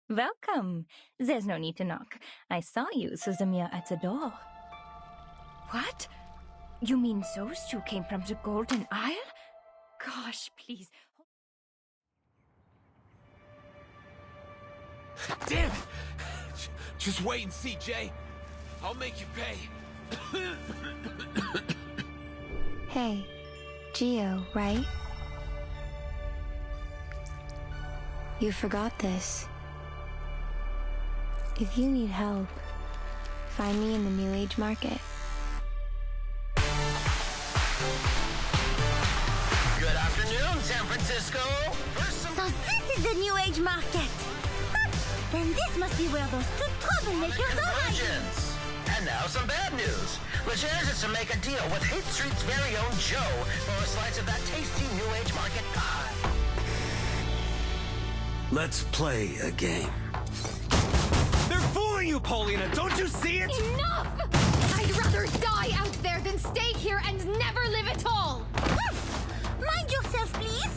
Welcome. There's no need to knock. I saw you, Suzumiya, at the door. What? You mean those two came from the Golden Isle? Gosh, please. Damn it! Just wait and see, Jay. I'll make you pay. Hey, Geo, right? You forgot this. If you need help, find me in the New Age Market. Good afternoon, San Francisco. So this is the New Age Market. Then this must be where those two troublemakers are hiding. Convergence. And now some bad news. Legends is to make a deal with Hate Street's very own Joe for a slice of that tasty New Age Market pie. Let's play a game. They're fooling you, Paulina! Don't you see it? Enough! I'd rather die out there than stay here and never live at all! Mind yourself, please.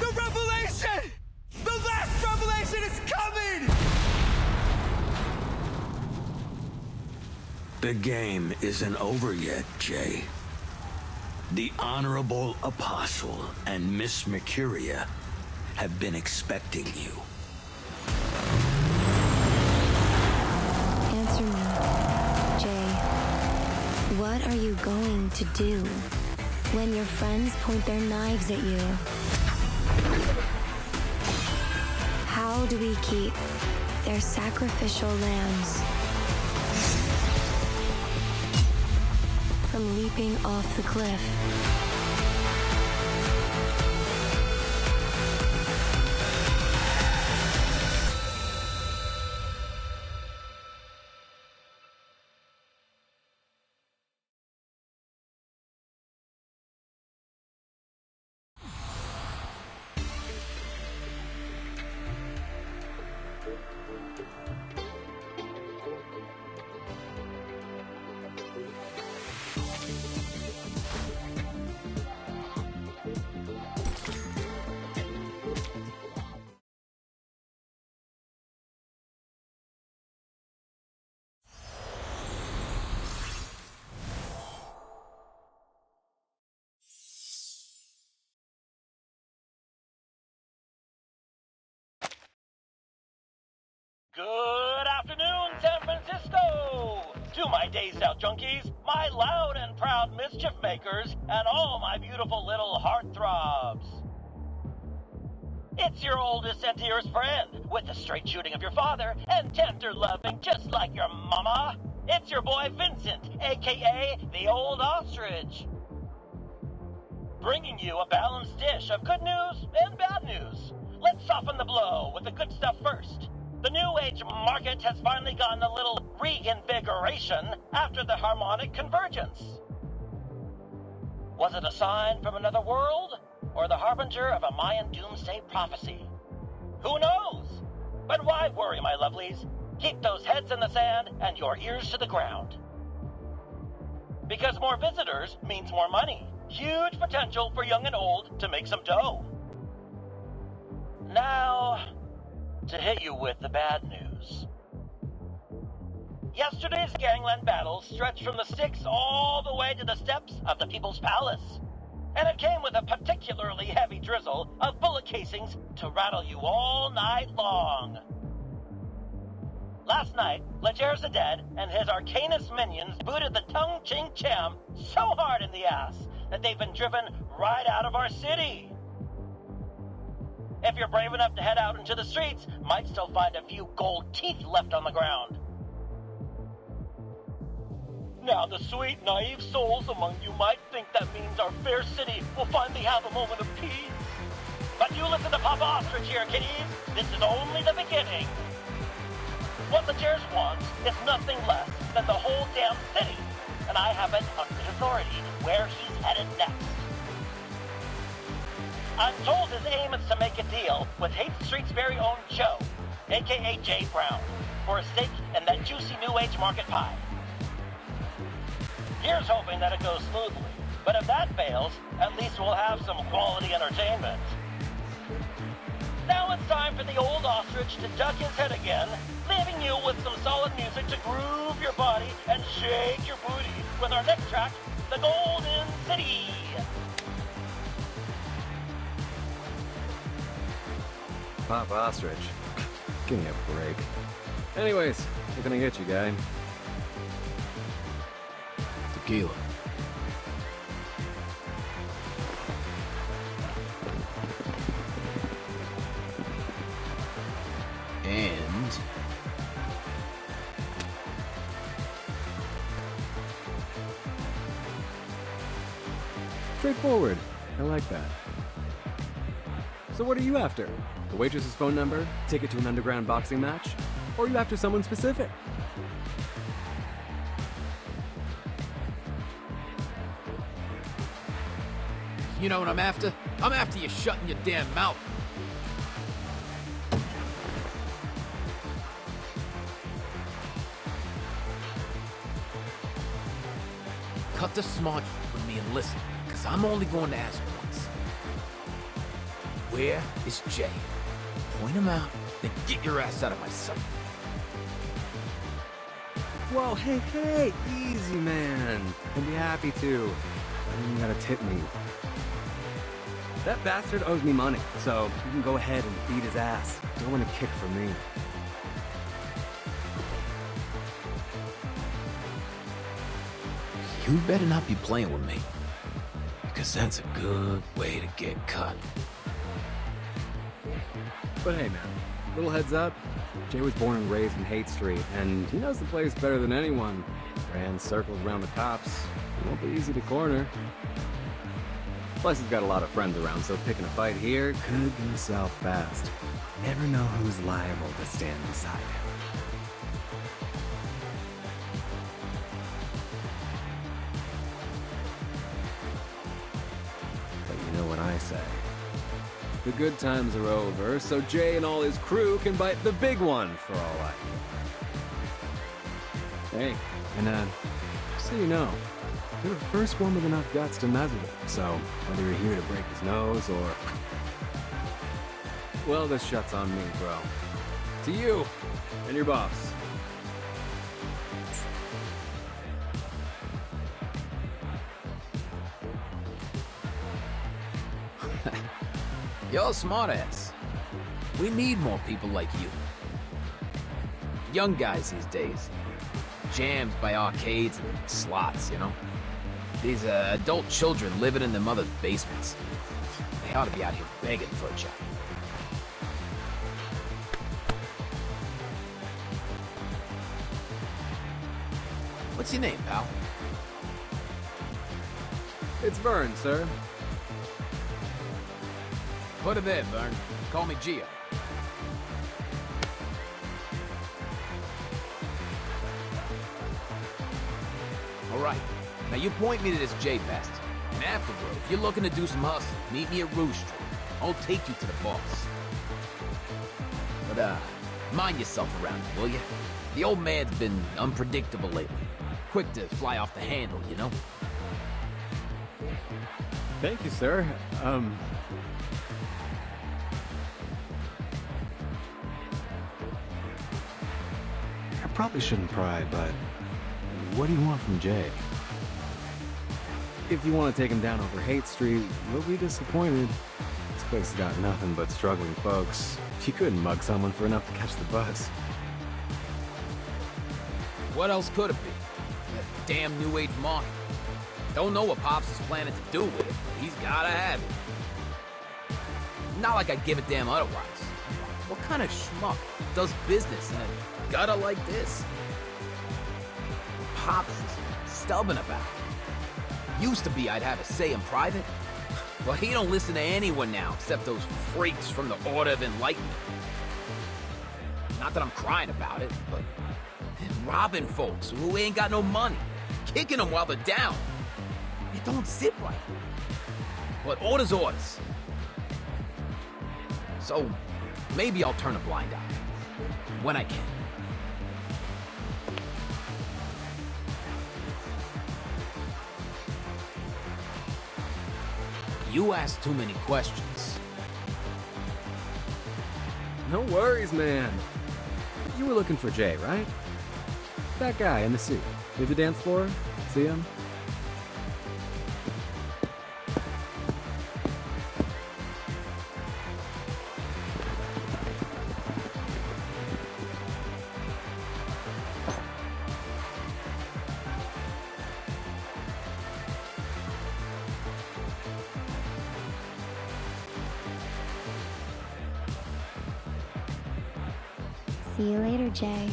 The revelation! The last revelation is coming! The game isn't over yet, Jay. The Honorable Apostle and Miss Mercuria have been expecting you. Answer me, Jay. What are you going to do when your friends point their knives at you? How do we keep their sacrificial lambs from leaping off the cliff? Good afternoon, San Francisco! To my Dazed Out junkies, my loud and proud mischief makers, and all my beautiful little heartthrobs. It's your oldest and dearest friend, with the straight shooting of your father, and tender loving just like your mama. It's your boy Vincent, aka the Old Ostrich. Bringing you a balanced dish of good news and bad news. Let's soften the blow with the good stuff first. The New Age Market has finally gotten a little reinvigoration after the harmonic convergence. Was it a sign from another world, or the harbinger of a Mayan doomsday prophecy? Who knows? But why worry, my lovelies? Keep those heads in the sand and your ears to the ground. Because more visitors means more money. Huge potential for young and old to make some dough. Now, to hit you with the bad news. Yesterday's gangland battle stretched from the Styx all the way to the steps of the People's Palace. And it came with a particularly heavy drizzle of bullet casings to rattle you all night long. Last night, Leger Zeded and his Arcanus minions booted the Tung Ching Cham so hard in the ass that they've been driven right out of our city. If you're brave enough to head out into the streets, might still find a few gold teeth left on the ground. Now the sweet, naive souls among you might think that means our fair city will finally have a moment of peace. But you listen to Papa Ostrich here, kiddies. This is only the beginning. What Legers wants is nothing less than the whole damn city, and I have it on good authority where he's headed next. I'm told his aim is to make a deal with Hate Street's very own Joe, aka Jay Brown, for a stake in that juicy New Age Market pie. Here's hoping that it goes smoothly, but if that fails, at least we'll have some quality entertainment. Now it's time time for the old ostrich to duck his head again, leaving you with some solid music to groove your body and shake your booty with our next track, The Golden City. Pop Ostrich. Give me a break. Anyways, what can I get you, guy? Tequila. And... Straightforward. I like that. So what are you after? The waitress's phone number? Ticket to an underground boxing match? Or are you after someone specific? You know what I'm after? I'm after you shutting your damn mouth. Cut the smart with me and listen, because I'm only going to ask once. Where is Jay? Point him out, then get your ass out of my sight. Whoa, hey, easy, man. I'd be happy to. You gotta tip me. That bastard owes me money, so you can go ahead and beat his ass. Don't want to kick for me. You better not be playing with me, because that's a good way to get cut. But hey, man, little heads up. Jay was born and raised in Haight Street, and he knows the place better than anyone. Ran circles around the cops. It won't be easy to corner. Plus, he's got a lot of friends around, so picking a fight here could go south fast. Never know who's liable to stand beside him. But you know what I say. The good times are over, so Jay and all his crew can bite the big one for all I know. Hey, and just so you know, you're the first one with enough guts to mess with him, so whether you're here to break his nose or... Well, this shot's on me, bro. To you and your boss. You're a smartass. We need more people like you. Young guys these days. Jammed by arcades and slots, you know? These adult children living in their mother's basements. They ought to be out here begging for a job. What's your name, pal? It's Vern, sir. Put it there, Vern. Call me Gio. All right. Now you point me to this J-Best. And afterward, if you're looking to do some hustle, meet me at Rouge Street. I'll take you to the boss. But, mind yourself around here, will you? The old man's been unpredictable lately. Quick to fly off the handle, you know? Thank you, sir. I probably shouldn't pry, but what do you want from Jay? If you want to take him down over Haight Street, you'll be disappointed. This place has got nothing but struggling folks. You couldn't mug someone for enough to catch the bus. What else could it be? That damn New Age market. Don't know what Pops is planning to do with it, but he's gotta have it. Not like I'd give a damn otherwise. What kind of schmuck does business in a gutter like this? Pops is stubborn about it. Used to be I'd have a say in private. Well, he don't listen to anyone now except those freaks from the Order of Enlightenment. Not that I'm crying about it, but robbing folks who ain't got no money, kicking them while they're down. It don't sit right. But orders. So maybe I'll turn a blind eye when I can. You ask too many questions. No worries, man. You were looking for Jay, right? That guy in the suit. Near the dance floor? See him? See you later, Jay.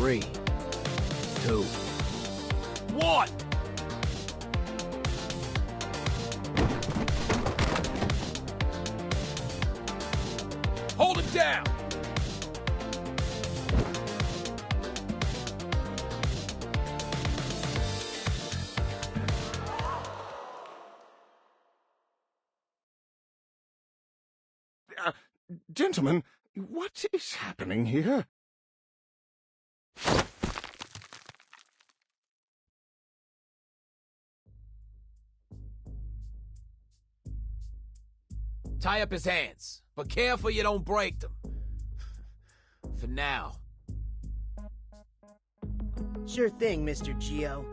3, 2, 1! Hold him down! Gentlemen, what is happening here? Tie up his hands, but careful you don't break them. For now. Sure thing, Mr. Geo.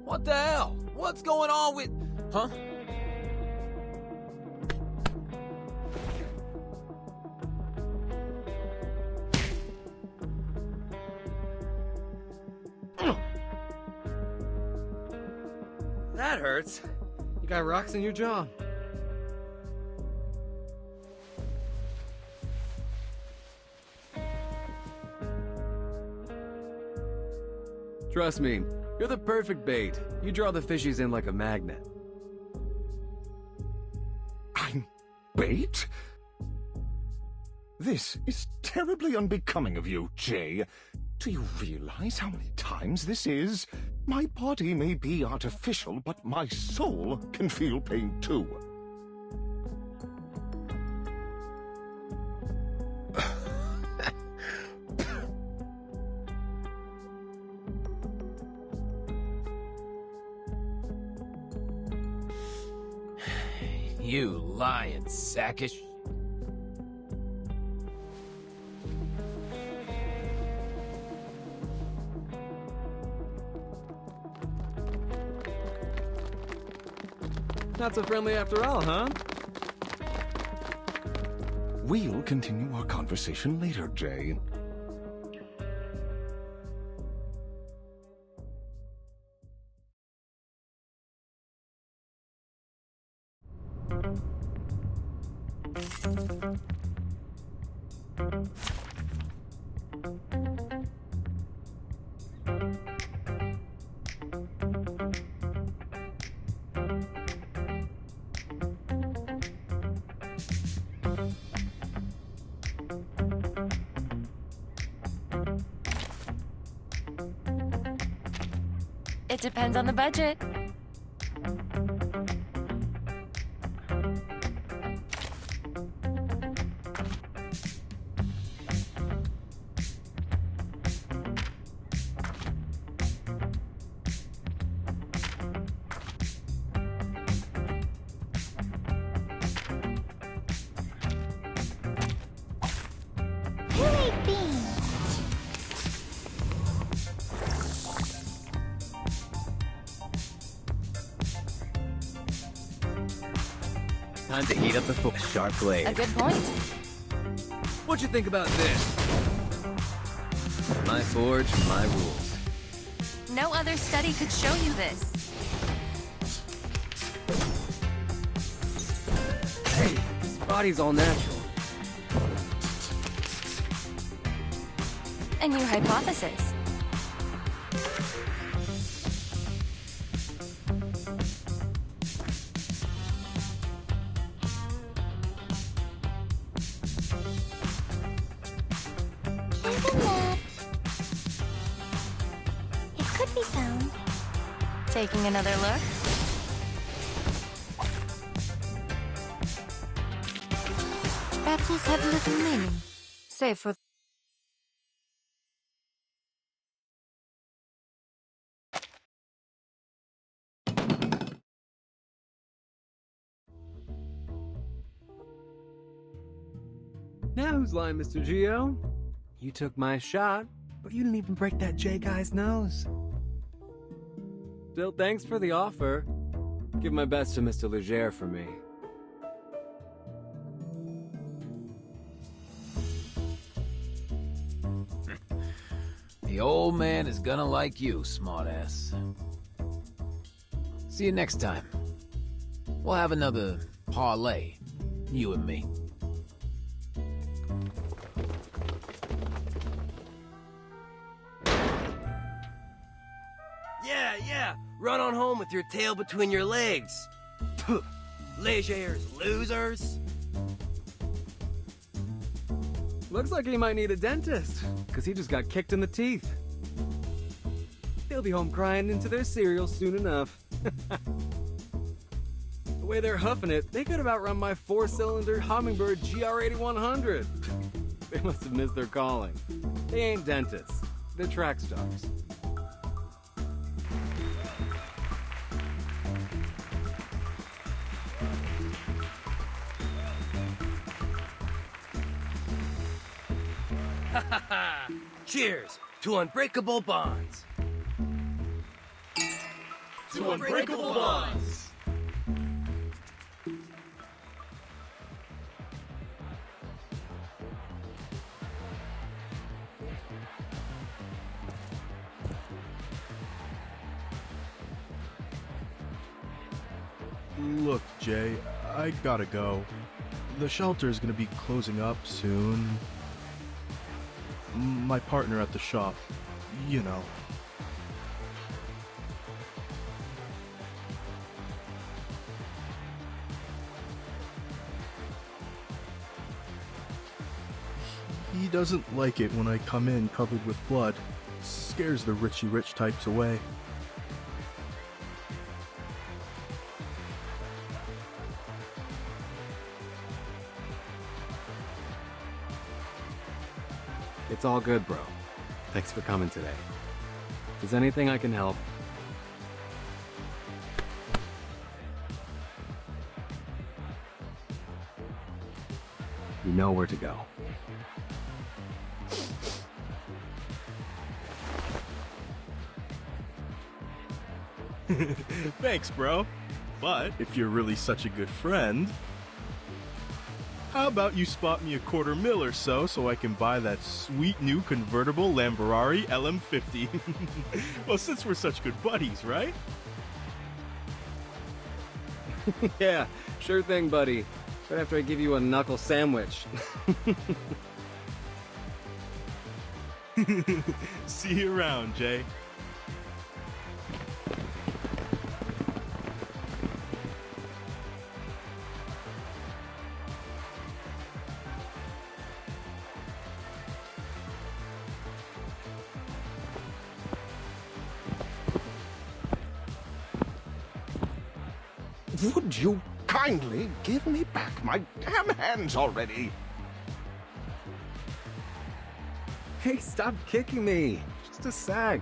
What the hell? What's going on with... Huh? That hurts. You got rocks in your jaw. Trust me, you're the perfect bait. You draw the fishies in like a magnet. I'm bait? This is terribly unbecoming of you, Jay. Do you realize how many times this is? My body may be artificial, but my soul can feel pain too. You lying sackish. Not so friendly after all, huh? We'll continue our conversation later, Jay. It depends on the budget. Who ate beans? Time to heat up the sharp blade. A good point. What'd you think about this? My forge, my rules. No other study could show you this. Hey, this body's all natural. A new hypothesis. Internet. It could be found. Taking another look. Battles have little meaning, save for Now who's lying, Mr. Geo? You took my shot, but you didn't even break that J guy's nose. Still, thanks for the offer. Give my best to Mr. Leger for me. The old man is gonna like you, smartass. See you next time. We'll have another parlay, you and me. Yeah, run on home with your tail between your legs. Légers losers. Looks like he might need a dentist, because he just got kicked in the teeth. They'll be home crying into their cereal soon enough. The way they're huffing it, they could have outrun my 4-cylinder Hummingbird GR8100. They must have missed their calling. They ain't dentists. They're track stars. Cheers to unbreakable bonds. To unbreakable bonds. Look, Jay, I gotta go. The shelter's gonna be closing up soon. My partner at the shop, you know. He doesn't like it when I come in covered with blood. Scares the Richie Rich types away. It's all good, bro. Thanks for coming today. If there's anything I can help, you know where to go. Thanks, bro. But if you're really such a good friend, how about you spot me $250,000 or so I can buy that sweet new convertible Lamborghini LM50? Well, since we're such good buddies, right? Yeah, sure thing, buddy. Right after I give you a knuckle sandwich. See you around, Jay. Would you kindly give me back my damn hands already? Hey, stop kicking me. Just a sec.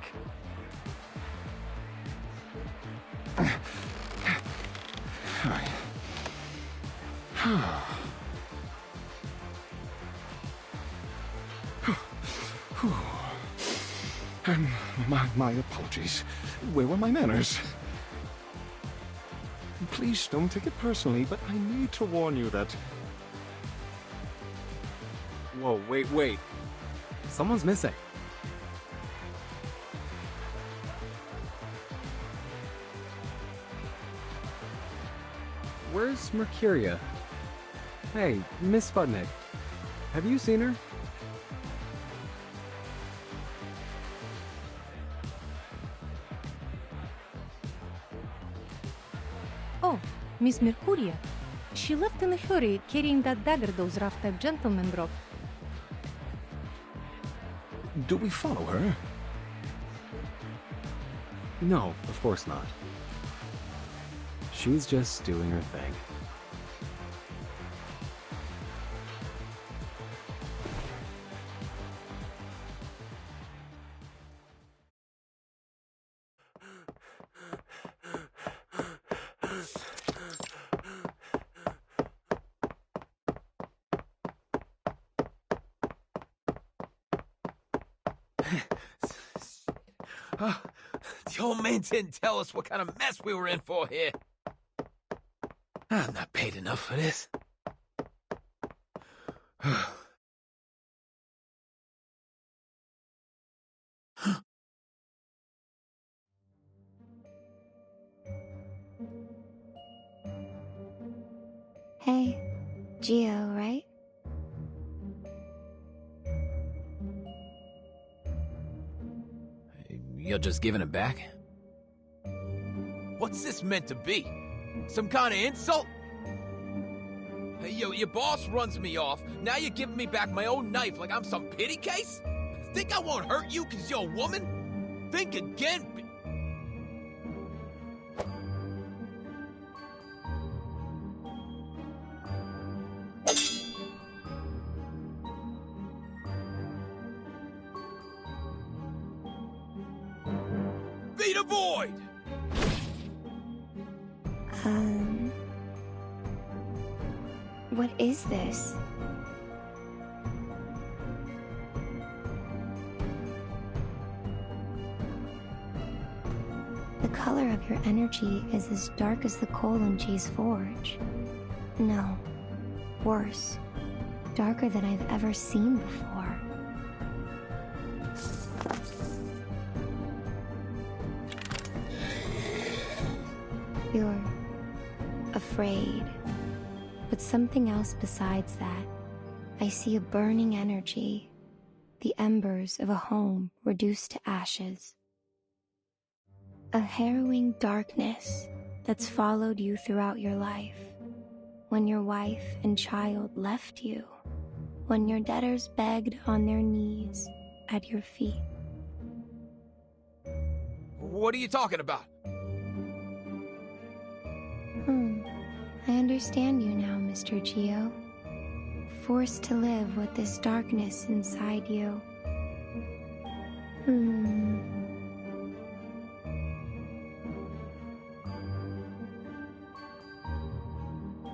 My apologies. Where were my manners? Please don't take it personally, but I need to warn you that... Whoa, wait. Someone's missing. Where's Mercuria? Hey, Miss Sputnik. Have you seen her? Oh, Miss Mercuria. She left in a hurry, carrying that dagger those rough-type gentlemen dropped. Do we follow her? No, of course not. She's just doing her thing. The old man didn't tell us what kind of mess we were in for here. I'm not paid enough for this. Hey, Gio, right? You're just giving it back? What's this meant to be? Some kind of insult? Hey, yo, your boss runs me off. Now you're giving me back my own knife like I'm some pity case? Think I won't hurt you because you're a woman? Think again. Be the void! What is this? The color of your energy is as dark as the coal in Jay's forge. No, worse. Darker than I've ever seen before. You're afraid. But something else besides that. I see a burning energy. The embers of a home reduced to ashes. A harrowing darkness that's followed you throughout your life. When your wife and child left you. When your debtors begged on their knees at your feet. What are you talking about? I understand you now, Mr. Gio. Forced to live with this darkness inside you.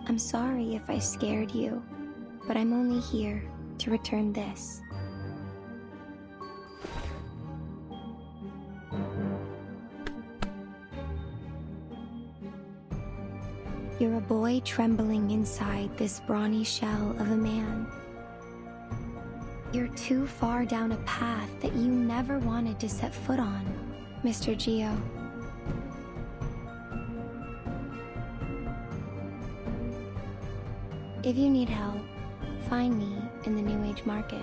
I'm sorry if I scared you, but I'm only here to return this. You're a boy trembling inside this brawny shell of a man. You're too far down a path that you never wanted to set foot on, Mr. Gio. If you need help, find me in the New Age Market.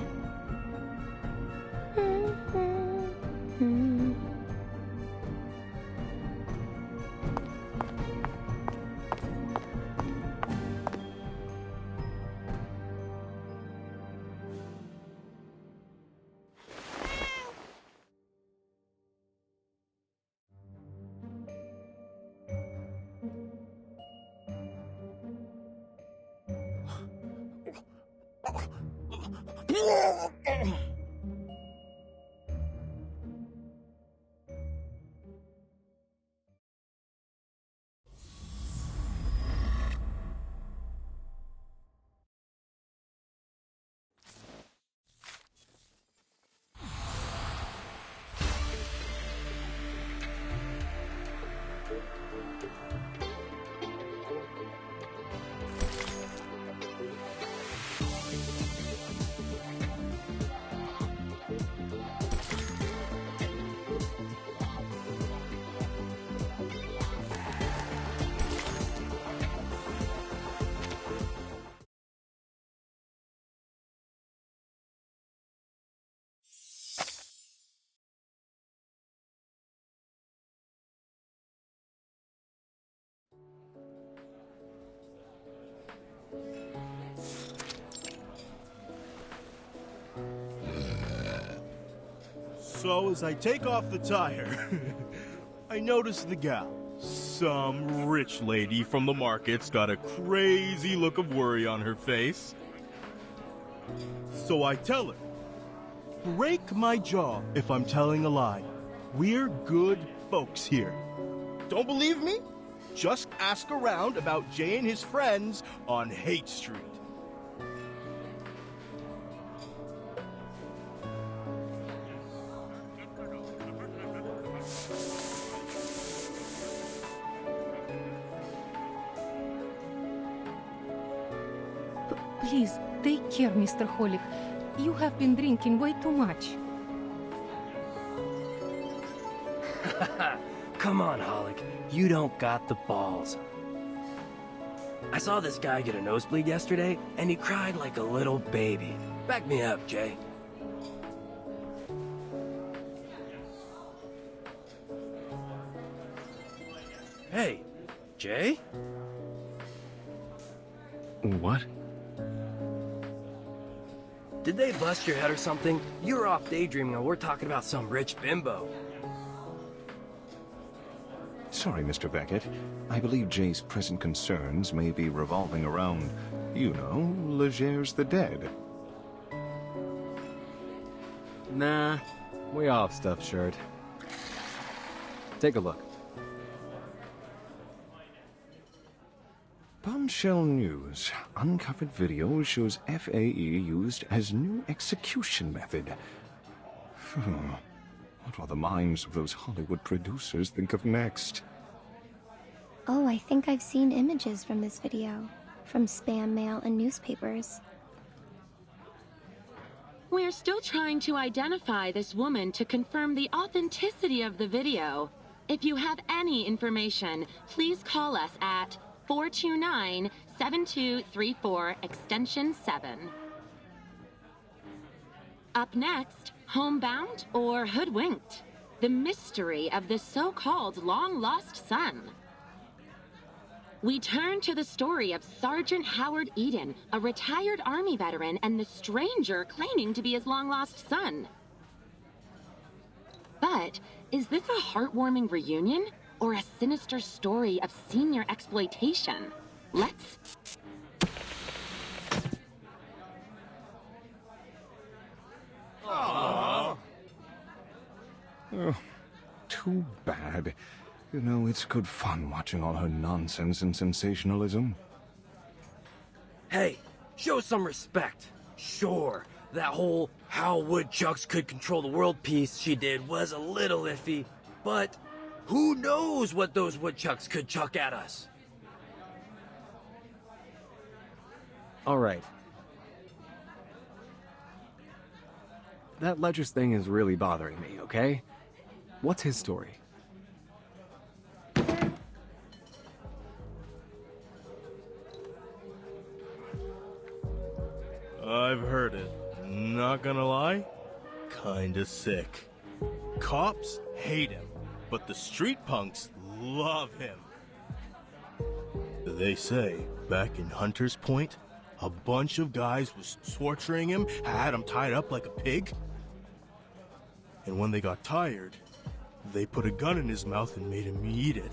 So as I take off the tire, I notice the gal. Some rich lady from the market's got a crazy look of worry on her face. So I tell her, break my jaw if I'm telling a lie. We're good folks here. Don't believe me? Just ask around about Jay and his friends on Haight Street. Please, take care, Mr. Holic. You have been drinking way too much. Come on, Holic. You don't got the balls. I saw this guy get a nosebleed yesterday, and he cried like a little baby. Back me up, Jay. Hey, Jay? What? Did they bust your head or something? You were off daydreaming while we're talking about some rich bimbo. Sorry, Mr. Beckett. I believe Jay's present concerns may be revolving around, you know, Legers the Dead. Nah, we all have stuff, Shirt. Take a look. Bombshell News. Uncovered video shows FAE used as new execution method. What will the minds of those Hollywood producers think of next? Oh, I think I've seen images from this video, from spam mail and newspapers. We're still trying to identify this woman to confirm the authenticity of the video. If you have any information, please call us at 429-7234 extension 7. Up next, Homebound or Hoodwinked? The mystery of the so-called long-lost son. We turn to the story of Sergeant Howard Eden, a retired Army veteran, and the stranger claiming to be his long-lost son. But is this a heartwarming reunion or a sinister story of senior exploitation? Let's... Aww. Oh, too bad. You know, it's good fun watching all her nonsense and sensationalism. Hey, show some respect. Sure, that whole how woodchucks could control the world piece she did was a little iffy, but who knows what those woodchucks could chuck at us? All right. That Ledger's thing is really bothering me, okay? What's his story? I've heard it. Not gonna lie, kinda sick. Cops hate him, but the street punks love him. They say, back in Hunter's Point, a bunch of guys was torturing him, had him tied up like a pig. And when they got tired, they put a gun in his mouth and made him eat it.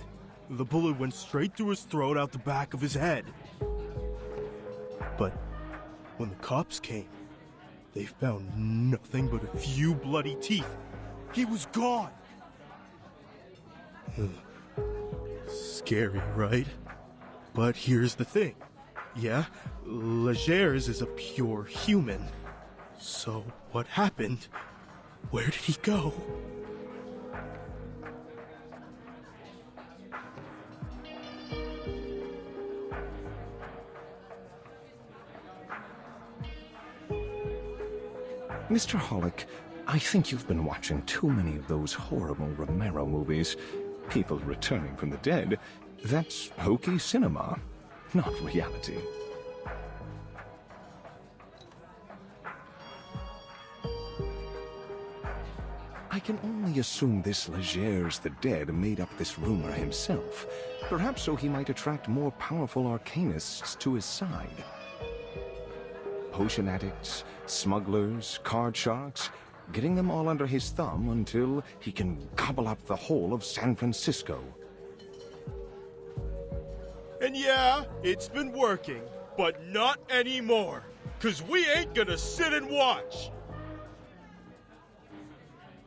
The bullet went straight through his throat out the back of his head. But when the cops came, they found nothing but a few bloody teeth. He was gone. Scary, right? But here's the thing. Yeah, Legers is a pure human. So what happened? Where did he go? Mr. Hollick, I think you've been watching too many of those horrible Romero movies. People returning from the dead. That's hokey cinema, not reality. I can only assume this Legers the Dead made up this rumor himself. Perhaps so he might attract more powerful arcanists to his side. Potion addicts, smugglers, card sharks, getting them all under his thumb until he can gobble up the whole of San Francisco. And yeah, it's been working, but not anymore. 'Cause we ain't gonna sit and watch.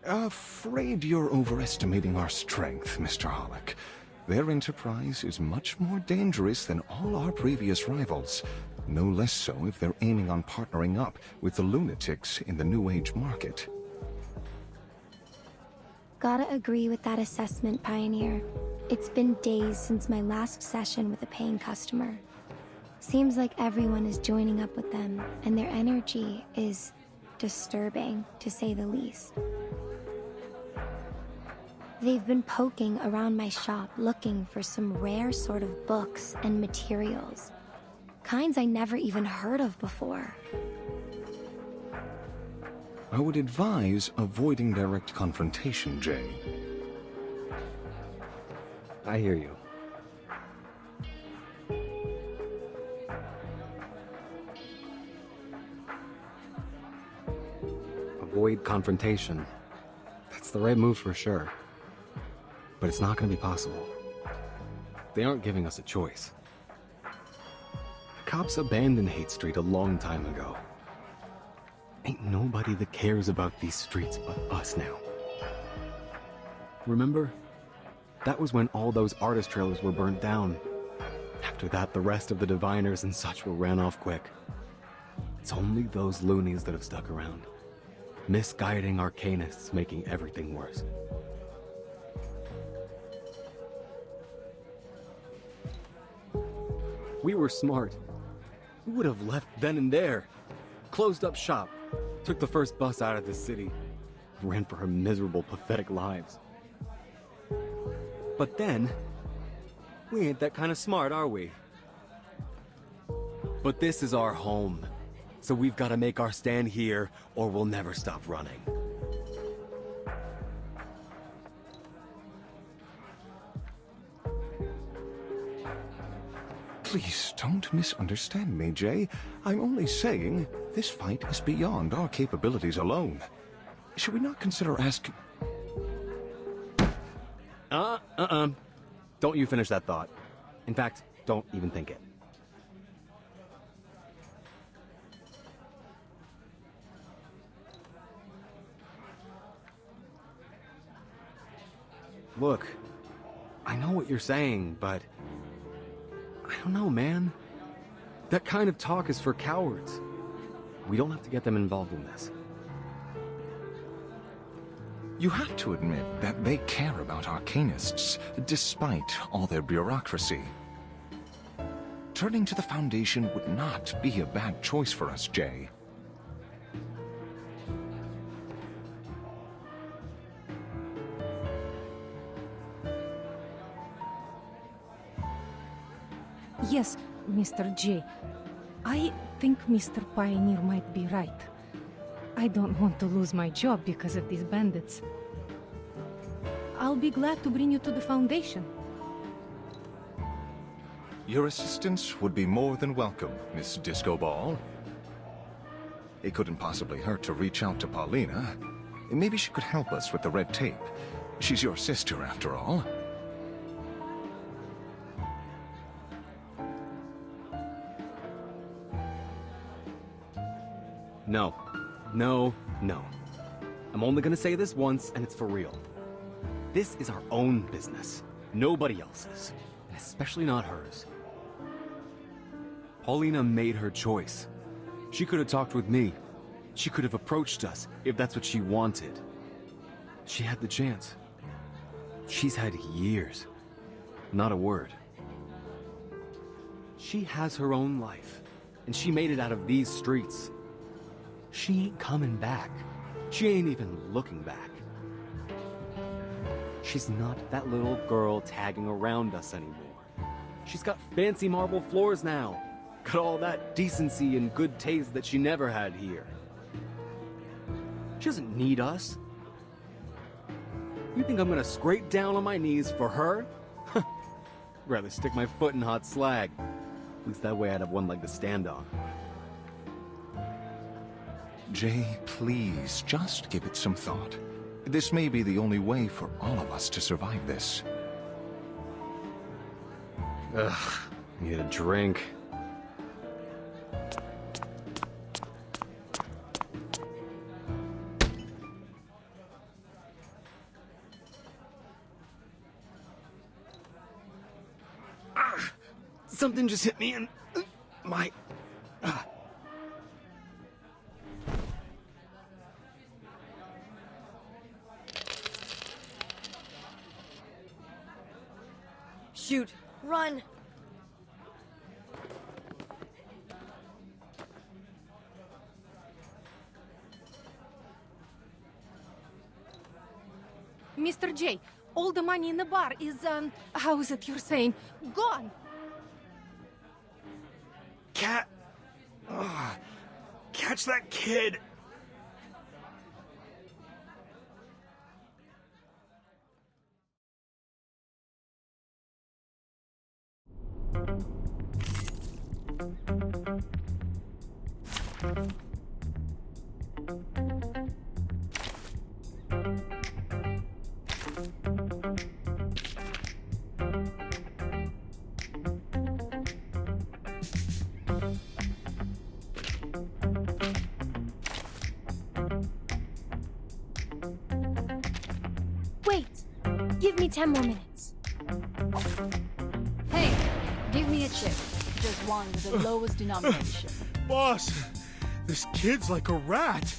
Afraid you're overestimating our strength, Mr. Hollick. Their enterprise is much more dangerous than all our previous rivals. No less so if they're aiming on partnering up with the lunatics in the New Age market. Gotta agree with that assessment, Pioneer. It's been days since my last session with a paying customer. Seems like everyone is joining up with them, and their energy is disturbing, to say the least. They've been poking around my shop looking for some rare sort of books and materials. Kinds I never even heard of before. I would advise avoiding direct confrontation, Jay. I hear you. Avoid confrontation. That's the right move for sure. But it's not gonna be possible. They aren't giving us a choice. The cops abandoned Hate Street a long time ago. Ain't nobody that cares about these streets but us now. Remember? That was when all those artist trailers were burnt down. After that, the rest of the diviners and such were ran off quick. It's only those loonies that have stuck around. Misguiding arcanists, making everything worse. We were smart. We would have left then and there. Closed up shop. Took the first bus out of the city. Ran for our miserable, pathetic lives. But then, we ain't that kind of smart, are we? But this is our home. So we've got to make our stand here, or we'll never stop running. Please don't misunderstand me, Jay. I'm only saying this fight is beyond our capabilities alone. Should we not consider asking... Don't you finish that thought. In fact, don't even think it. Look, I know what you're saying, but... I don't know, man. That kind of talk is for cowards. We don't have to get them involved in this. You have to admit that they care about Arcanists, despite all their bureaucracy. Turning to the Foundation would not be a bad choice for us, Jay. Yes, Mr. J. I think Mr. Pioneer might be right. I don't want to lose my job because of these bandits. I'll be glad to bring you to the Foundation. Your assistance would be more than welcome, Miss Disco Ball. It couldn't possibly hurt to reach out to Paulina. Maybe she could help us with the red tape. She's your sister, after all. No. No, no. I'm only gonna say this once, and it's for real. This is our own business. Nobody else's. And especially not hers. Paulina made her choice. She could have talked with me. She could have approached us, if that's what she wanted. She had the chance. She's had years. Not a word. She has her own life, and she made it out of these streets. She ain't coming back. She ain't even looking back. She's not that little girl tagging around us anymore. She's got fancy marble floors now. Got all that decency and good taste that she never had here. She doesn't need us. You think I'm gonna scrape down on my knees for her? Rather stick my foot in hot slag. At least that way I'd have one leg to stand on. Jay, please, just give it some thought. This may be the only way for all of us to survive this. Ugh, need a drink. Something just hit me in my... Shoot! Run! Mr. J, All the money in the bar is, how is it you're saying? Gone! Cat... Ugh. Catch that kid! Wait! Give me 10 more minutes. Hey, give me a chip. Just one with the lowest denomination. Boss, this kid's like a rat.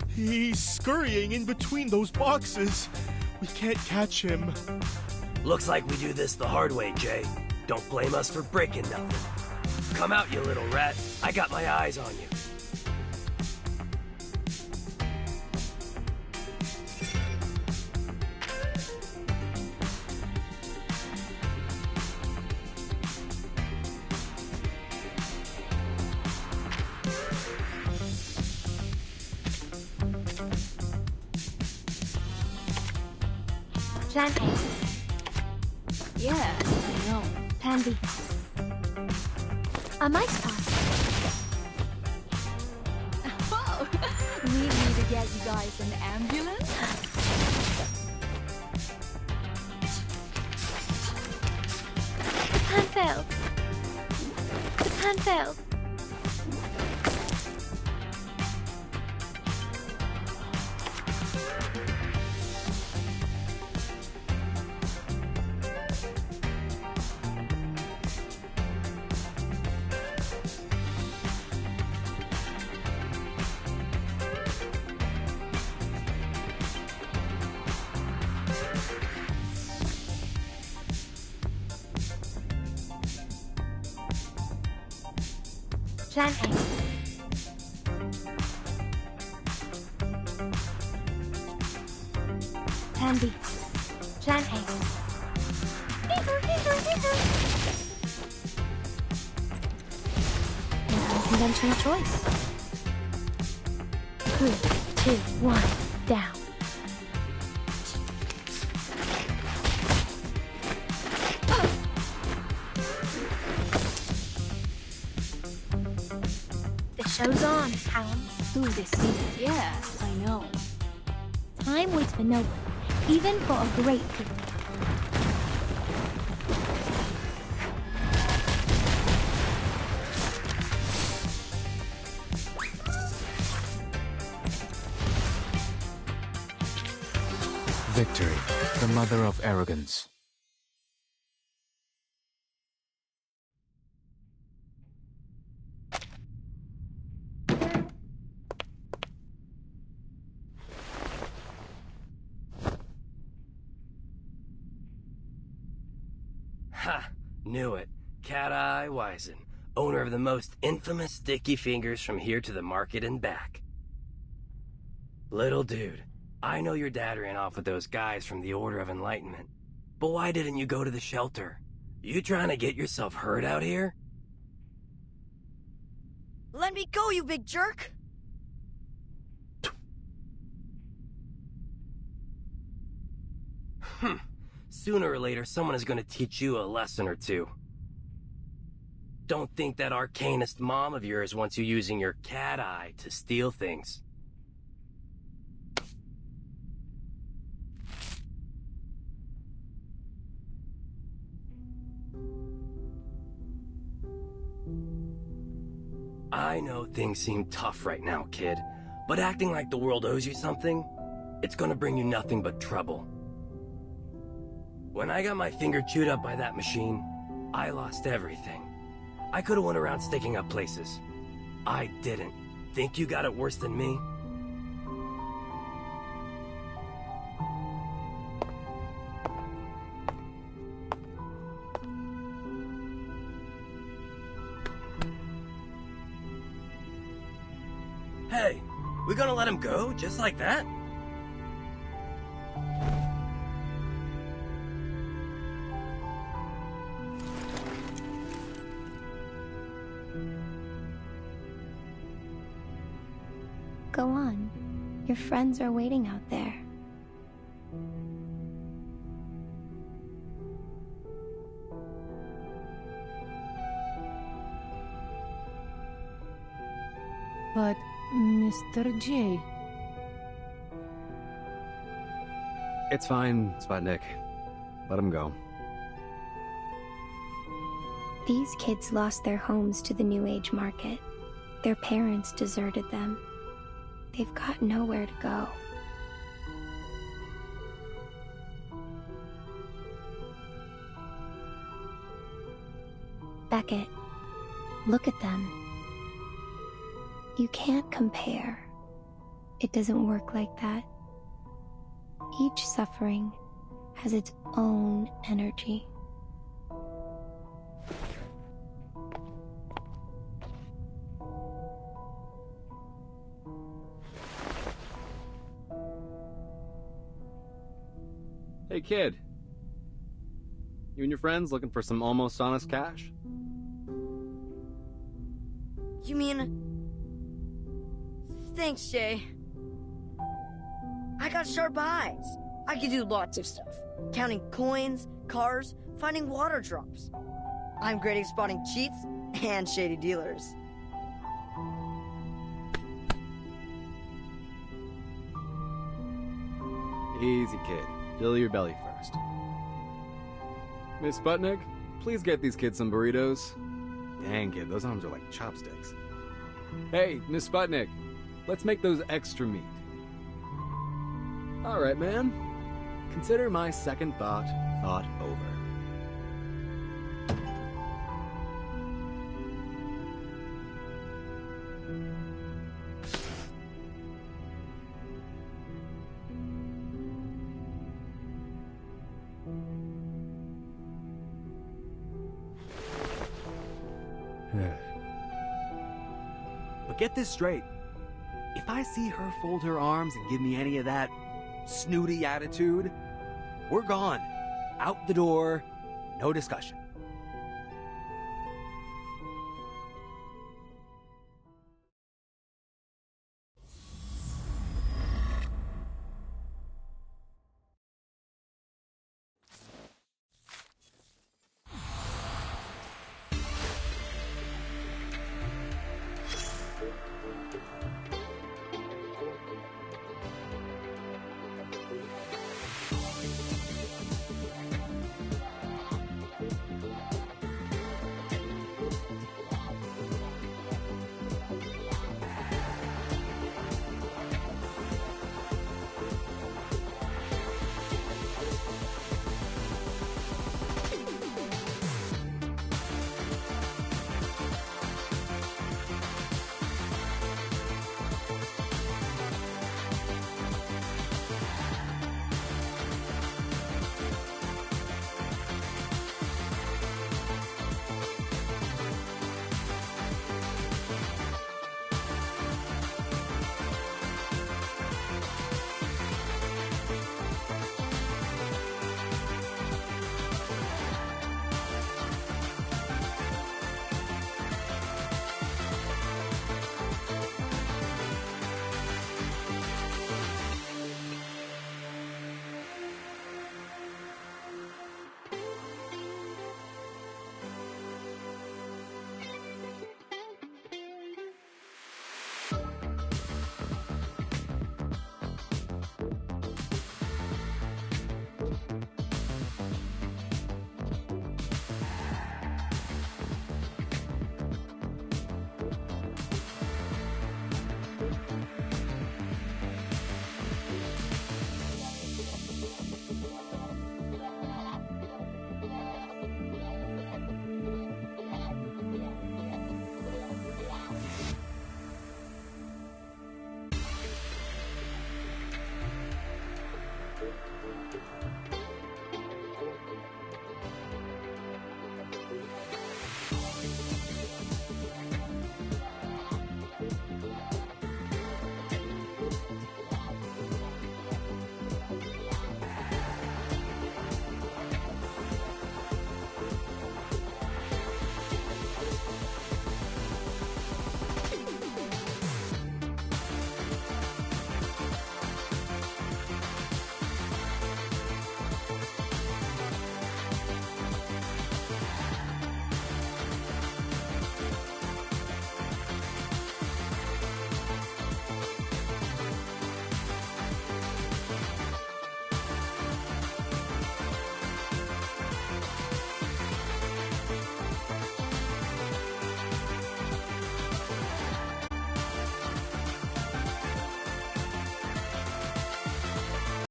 He's scurrying in between those boxes. We can't catch him. Looks like we do this the hard way, Jay. Don't blame us for breaking nothing. Come out, you little rat. I got my eyes on you. Plan A. Yeah, I know. Plan B. A mice pod. Oh, need me to get you guys an ambulance? The plan failed. The plan failed. Plan A. Plan B. Plan A. An unconventional choice. 3, 2, 1, down. The show's on, hounds. Ooh, this season. Yeah, I know. Time waits for no one, even for a great people. Victory, the mother of arrogance. Ha! Knew it. Cat-Eye Wisen, owner of the most infamous sticky fingers from here to the market and back. Little dude, I know your dad ran off with those guys from the Order of Enlightenment, but why didn't you go to the shelter? You trying to get yourself hurt out here? Let me go, you big jerk! Sooner or later, someone is going to teach you a lesson or two. Don't think that arcanist mom of yours wants you using your cat eye to steal things. I know things seem tough right now, kid, but acting like the world owes you something, it's gonna bring you nothing but trouble. When I got my finger chewed up by that machine, I lost everything. I could've went around sticking up places. I didn't. Think you got it worse than me? Hey, we gonna let him go just like that? Go on. Your friends are waiting out there. But, Mr. J... It's fine, Sputnik. Let him go. These kids lost their homes to the New Age market. Their parents deserted them. They've got nowhere to go. Beckett, look at them. You can't compare. It doesn't work like that. Each suffering has its own energy. Hey, kid. You and your friends looking for some almost honest cash? You mean... Thanks, Jay. I got sharp eyes. I can do lots of stuff. Counting coins, cars, finding water drops. I'm great at spotting cheats and shady dealers. Easy, kid. Fill your belly first. Miss Sputnik, please get these kids some burritos. Dang, kid, those arms are like chopsticks. Hey, Miss Sputnik, let's make those extra meat. All right, man. Consider my second thought over. But get this straight. If I see her fold her arms and give me any of that snooty attitude, we're gone. Out the door, no discussion.